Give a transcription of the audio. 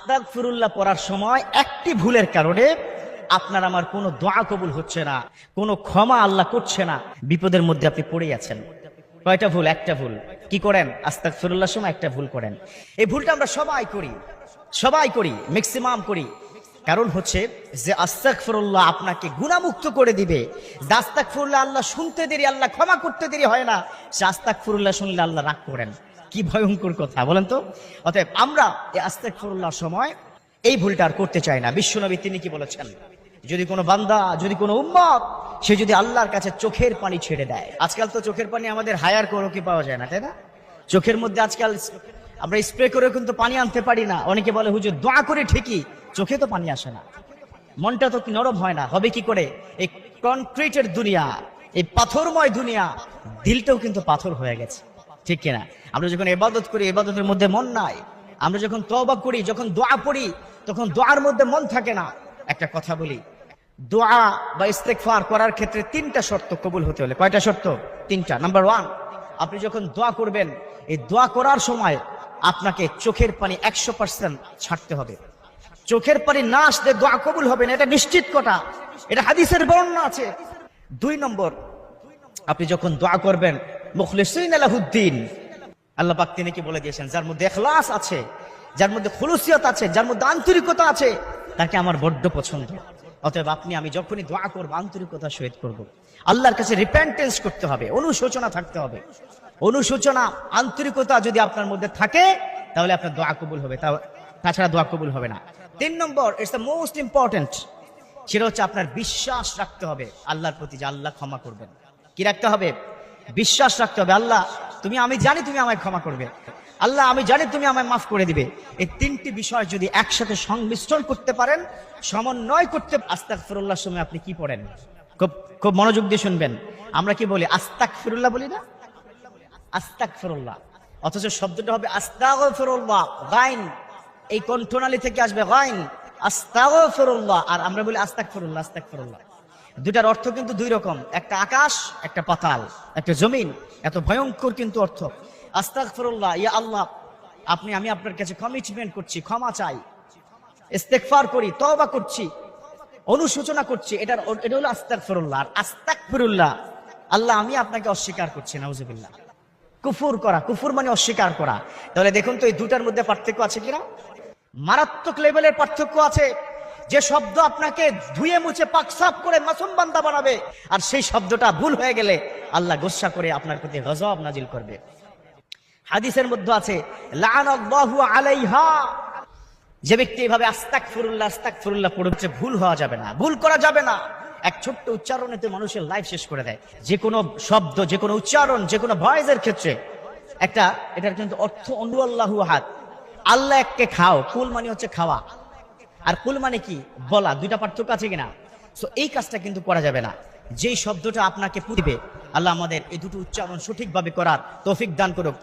আস্তাগফিরুল্লাহ পড়ার সময় একটি ভুলের কারণে আপনার আমার কোনো দোয়া কবুল হচ্ছে না, কোনো ক্ষমা আল্লাহ করছে না, বিপদের মধ্যে আপনি পড়ে আছেন। কয়টা ভুল? একটা ভুল। কি করেন? আস্তাগফিরুল্লাহর সময় একটা ভুল করেন। এই ভুলটা আমরা সবাই করি, ম্যাক্সিমাম করি। কারণ হচ্ছে যে আস্তাগফিরুল্লাহ আপনাকে গুনাহমুক্ত করে দিবে। যে আস্তাগফিরুল্লাহ আল্লাহ শুনতে দেরি, আল্লাহ ক্ষমা করতে দেরি হয় না। সে আস্তাগফিরুল্লাহ শুনলে আল্লাহ রাগ করেন। কি ভয়ঙ্কর কথা বলেন তো। অতএব আমরা এই আস্তাগফিরুল্লাহর সময় এই ভুলটা আর করতে চাই না। বিশ্বনবী তিনি কি বলেছেন? যদি কোনো বান্দা, যদি কোনো উম্মত সে যদি আল্লাহর কাছে চোখের পানি ছেড়ে দেয়, আজকাল তো চোখের পানি আমাদের হায়ার করে কি পাওয়া যায় না, তাই না? চোখের মধ্যে আজকাল আমরা স্প্রে করে কিন্তু পানি আনতে পারি না। অনেকে বলে হুজুর দোয়া করে ঠিকই, চোখে তো পানি আসে না, মনটা তো নরম হয় না। হবে কি করে? এই কনক্রিটের দুনিয়া, এই পাথরময় দুনিয়া, দিলটাও কিন্তু পাথর হয়ে গেছে, ঠিক কিনা? আমরা যখন ইবাদত করি, ইবাদতের মধ্যে মন নাই। আমরা যখন তওবা করি, যখন দোয়া পড়ি, তখন দোয়ার মধ্যে মন থাকে না। একটা কথা বলি, দোয়া বা ইস্তেগফার করার ক্ষেত্রে তিনটা শর্ত কবুল হতে হলে। কয়টা শর্ত? তিনটা। নাম্বার 1, আপনি যখন দোয়া করবেন, এই দোয়া করার সময় আপনাকে চোখের পানি 100% ছাড়তে হবে। চোখের পানি না আসলে দোয়া কবুল হবে না, এটা নিশ্চিত কথা, এটা হাদিসের বর্ণনা আছে। 2 নম্বর, আপনি যখন দোয়া করবেন মুখলিসিন লাহুদ্দিন, আল্লাহ পাক তিনি কি বলে দিয়েছেন, যার মধ্যে ইখলাস আছে, যার মধ্যে খুলুসিয়ত আছে, যার মধ্যে আন্তরিকতা আছে, তাকে আমার বড্ড পছন্দ। অতএব আপনি আমি যখনই দোয়া করব আন্তরিকতার সহিত করব। আল্লাহর কাছে রিপেন্টেন্স করতে হবে, অনুশোচনা থাকতে হবে। অনুশোচনা, আন্তরিকতা যদি আপনার মধ্যে থাকে তাহলে আপনার দোয়া কবুল হবে, তাছাড়া দোয়া কবুল হবে না। 3 নম্বর, ইটস দ্য মোস্ট ইম্পর্টেন্ট, সেটা হচ্ছে আপনার বিশ্বাস রাখতে হবে আল্লাহর প্রতি যে আল্লাহ ক্ষমা করবেন। কি রাখতে হবে? বিশ্বাস রাখতে হবে। আল্লাহ তুমি, আমি জানি তুমি আমায় ক্ষমা করবে, আল্লাহ আমি জানি তুমি আমায় মাফ করে দিবে। এই 3টি বিষয় যদি একসাথে সংমিশ্রণ করতে পারেন, সমন্বয় করতে, আস্তাগফিরুল্লাহর সময় আপনি কি পড়েন? খুব মনোযোগ দিয়ে শুনবেন। আমরা কি বলি? আস্তাগফিরুল্লাহ বলি না? আস্তাগফিরুল্লাহ, অথচ শব্দটা হবে আস্তাগফিরুল্লাহ। গাইন, এই কণ্ঠনালী থেকে আসবে গাইন, আস্তাগফিরুল্লাহ। আর আমরা বলি আস্তাগফিরুল্লাহ, আস্তাগফিরুল্লাহ। দুটার অর্থ কিন্তু 2 রকম, একটা আকাশ, একটা পাতাল, একটা জমিন। এত ভয়ঙ্কর কিন্তু অর্থ। আস্তাগফিরুল্লাহ, ইয়া আল্লাহ আমি আপনার কাছে কমিটমেন্ট করছি, ক্ষমা চাই, ইস্তেগফার করি, তওবা করছি, অনুশোচনা করছি, এটা হলো আস্তাগফিরুল্লাহ। আর আস্তাগফিরুল্লাহ, আল্লাহ আমি আপনাকে অস্বীকার করছি, নাউজুবিল্লাহ। কুফর করা, কুফর মানে অস্বীকার করা। তাহলে দেখুন তো এই দুটার মধ্যে পার্থক্য আছে কিনা? মারাত্মক লেভেলের পার্থক্য আছে। যে শব্দ আপনাকে ধুয়ে মুছে পাক সাফ করে মাসুম বান্দা বানাবে, আর সেই শব্দটা ভুল হয়ে গেলে আল্লাহ গোসা করে আপনার প্রতি গজব নাজিল করবে। হাদিসের মধ্যে আছে লাআনাল্লাহু আলাইহা, যে ব্যক্তি এভাবে আস্তাগফিরুল্লাহ আস্তাগফিরুল্লাহ পড়ছে, ভুল হওয়া যাবে না, ভুল করা যাবে না। এক ছোট্ট উচ্চারণেতে মানুষের লাইফ শেষ করে দেয়। যে কোনো শব্দ, যে কোনো উচ্চারণ, যে কোনো ভয়েসের ক্ষেত্রে এটার কিন্তু অর্থ অনু আল্লাহু আহাদ, আল্লাহ এককে খাও। কুল মানে হচ্ছে খাওয়া, আর কুল মানে কি? বলা। 2টা পার্থক্য আছে কিনা? সো এই কাজটা কিন্তু করা যাবে না। যেই শব্দটা আপনাকে পুরিবে, আল্লাহ আমাদের এই দুটো উচ্চারণ সঠিকভাবে করার তৌফিক দান করুক।